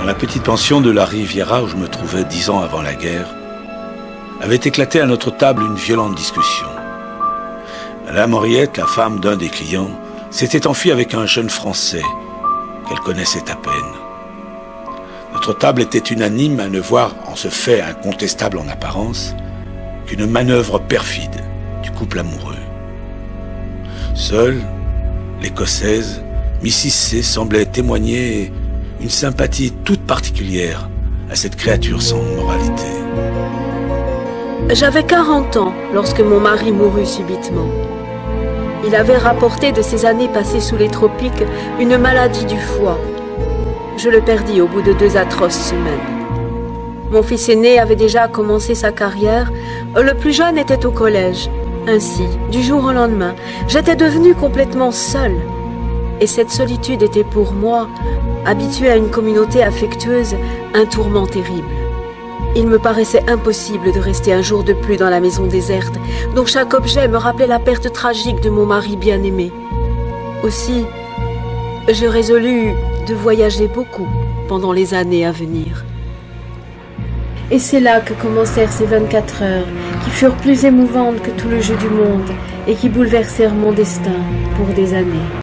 la petite pension de la Riviera où je me trouvais 10 ans avant la guerre, avait éclaté à notre table une violente discussion. Madame Henriette, la femme d'un des clients, s'était enfuie avec un jeune Français qu'elle connaissait à peine. Notre table était unanime à ne voir en ce fait incontestable en apparence qu'une manœuvre perfide du couple amoureux. Seule, l'Écossaise, Mrs. C semblait témoigner une sympathie toute particulière à cette créature sans moralité. J'avais 40 ans lorsque mon mari mourut subitement. Il avait rapporté de ses années passées sous les tropiques une maladie du foie. Je le perdis au bout de 2 atroces semaines. Mon fils aîné avait déjà commencé sa carrière, le plus jeune était au collège. Ainsi, du jour au lendemain, j'étais devenue complètement seule. Et cette solitude était pour moi, habituée à une communauté affectueuse, un tourment terrible. Il me paraissait impossible de rester un jour de plus dans la maison déserte, dont chaque objet me rappelait la perte tragique de mon mari bien-aimé. Aussi, je résolus de voyager beaucoup pendant les années à venir. Et c'est là que commencèrent ces 24 heures, qui furent plus émouvantes que tout le jeu du monde et qui bouleversèrent mon destin pour des années.